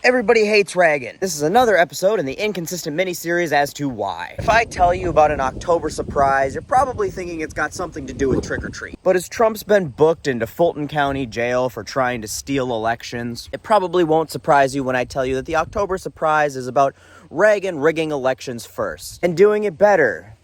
Everybody hates Reagan. This is another episode in the inconsistent mini-series as to why. If I tell you about an October surprise, you're probably thinking it's got something to do with trick-or-treat. But as Trump's been booked into Fulton County Jail for trying to steal elections, it probably won't surprise you when I tell you that the October surprise is about Reagan rigging elections first and doing it better.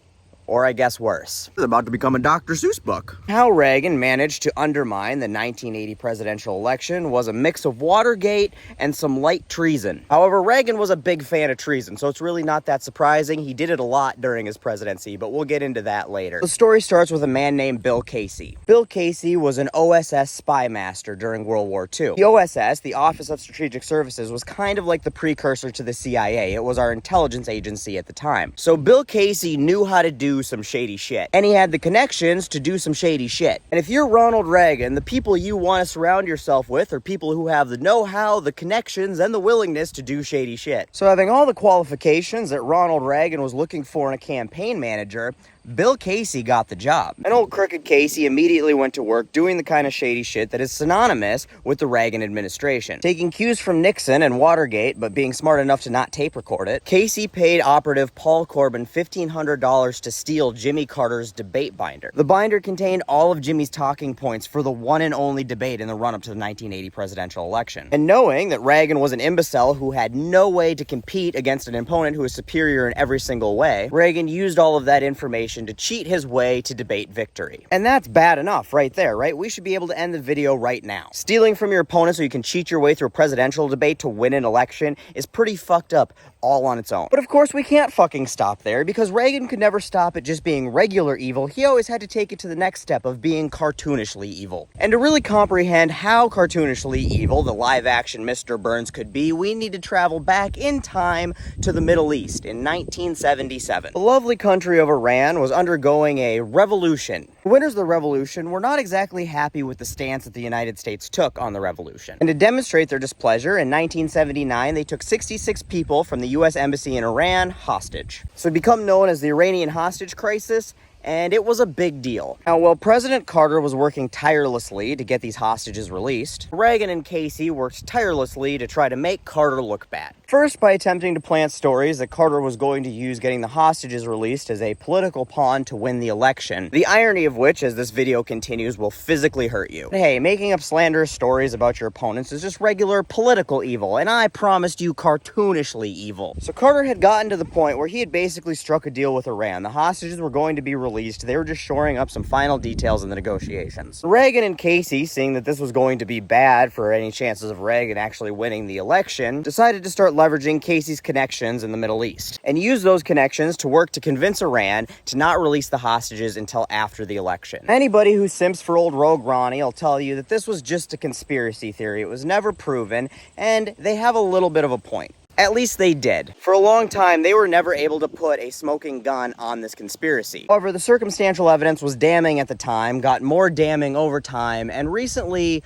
Or I guess worse. It's about to become a Dr. Seuss book. How Reagan managed to undermine the 1980 presidential election was a mix of Watergate and some light treason. However, Reagan was a big fan of treason, so it's really not that surprising. He did it a lot during his presidency, but we'll get into that later. The story starts with a man named Bill Casey. Bill Casey was an OSS spy master during World War II. The OSS, the Office of Strategic Services, was kind of like the precursor to the CIA. It was our intelligence agency at the time. So Bill Casey knew how to do some shady shit. And he had the connections to do some shady shit. And if you're Ronald Reagan, the people you want to surround yourself with are people who have the know-how, the connections, and the willingness to do shady shit. So having all the qualifications that Ronald Reagan was looking for in a campaign manager, Bill Casey got the job. And old crooked Casey immediately went to work doing the kind of shady shit that is synonymous with the Reagan administration. Taking cues from Nixon and Watergate, but being smart enough to not tape record it, Casey paid operative Paul Corbin $1,500 to steal Jimmy Carter's debate binder. The binder contained all of Jimmy's talking points for the one and only debate in the run-up to the 1980 presidential election. And knowing that Reagan was an imbecile who had no way to compete against an opponent who was superior in every single way, Reagan used all of that information to cheat his way to debate victory. And that's bad enough right there, right? We should be able to end the video right now. Stealing from your opponent so you can cheat your way through a presidential debate to win an election is pretty fucked up all on its own. But of course we can't fucking stop there because Reagan could never stop at just being regular evil. He always had to take it to the next step of being cartoonishly evil. And to really comprehend how cartoonishly evil the live-action Mr. Burns could be, we need to travel back in time to the Middle East in 1977. The lovely country of Iran was undergoing a revolution. The winners of the revolution were not exactly happy with the stance that the United States took on the revolution. And to demonstrate their displeasure, in 1979, they took 66 people from the U.S. Embassy in Iran hostage. So it became known as the Iranian hostage crisis, and it was a big deal. Now, while President Carter was working tirelessly to get these hostages released, Reagan and Casey worked tirelessly to try to make Carter look bad. First, by attempting to plant stories that Carter was going to use getting the hostages released as a political pawn to win the election. The irony of which, as this video continues, will physically hurt you. Hey, making up slanderous stories about your opponents is just regular political evil, and I promised you cartoonishly evil. So Carter had gotten to the point where he had basically struck a deal with Iran. The hostages were going to be released. They were just shoring up some final details in the negotiations. Reagan and Casey, seeing that this was going to be bad for any chances of Reagan actually winning the election, decided to start leveraging Casey's connections in the Middle East and use those connections to work to convince Iran to not release the hostages until after the election. Anybody who simps for old Rogue Ronnie will tell you that this was just a conspiracy theory. It was never proven, and they have a little bit of a point. At least they did. For a long time, they were never able to put a smoking gun on this conspiracy. However, the circumstantial evidence was damning at the time, got more damning over time, and recently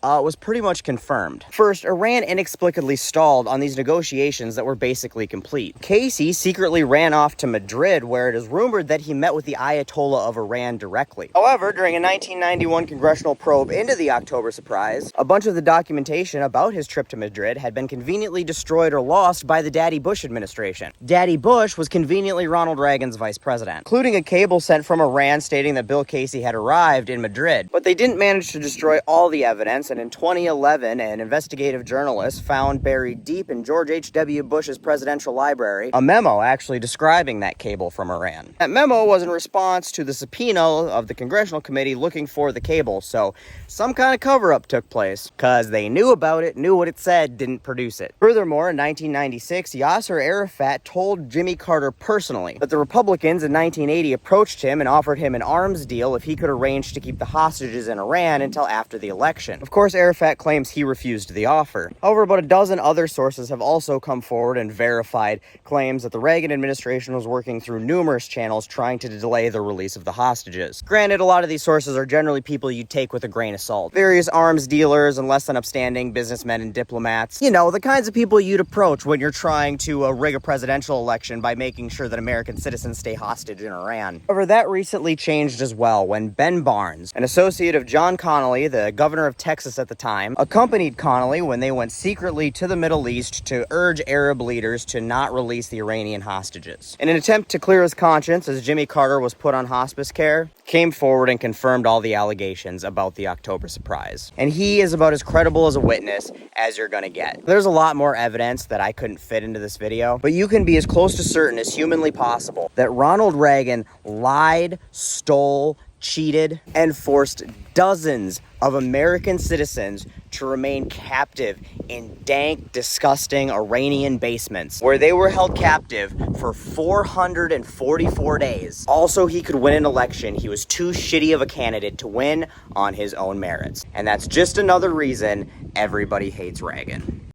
was pretty much confirmed. First, Iran inexplicably stalled on these negotiations that were basically complete. Casey secretly ran off to Madrid, where it is rumored that he met with the Ayatollah of Iran directly. However, during a 1991 congressional probe into the October surprise, a bunch of the documentation about his trip to Madrid had been conveniently destroyed or lost by the Daddy Bush administration. Daddy Bush was conveniently Ronald Reagan's vice president, including a cable sent from Iran stating that Bill Casey had arrived in Madrid. But they didn't manage to destroy all the evidence, and in 2011, an investigative journalist found buried deep in George H.W. Bush's presidential library a memo actually describing that cable from Iran. That memo was in response to the subpoena of the Congressional Committee looking for the cable, so some kind of cover-up took place, because they knew about it, knew what it said, didn't produce it. Furthermore, in 1996, Yasser Arafat told Jimmy Carter personally that the Republicans in 1980 approached him and offered him an arms deal if he could arrange to keep the hostages in Iran until after the election. Of course, Arafat claims he refused the offer. However, about a dozen other sources have also come forward and verified claims that the Reagan administration was working through numerous channels trying to delay the release of the hostages. Granted, a lot of these sources are generally people you take with a grain of salt. Various arms dealers and less than upstanding businessmen and diplomats. You know, the kinds of people you'd approach when you're trying to rig a presidential election by making sure that American citizens stay hostage in Iran. However, that recently changed as well when Ben Barnes, an associate of John Connally, the governor of Texas ISIS at the time, accompanied Connolly when they went secretly to the Middle East to urge Arab leaders to not release the Iranian hostages. In an attempt to clear his conscience, as Jimmy Carter was put on hospice care, came forward and confirmed all the allegations about the October surprise. And he is about as credible as a witness as you're gonna get. There's a lot more evidence that I couldn't fit into this video, but you can be as close to certain as humanly possible that Ronald Reagan lied, stole, cheated, and forced dozens of American citizens to remain captive in dank, disgusting Iranian basements where they were held captive for 444 days. Also, he could win an election he was too shitty of a candidate to win on his own merits. And that's just another reason everybody hates Reagan.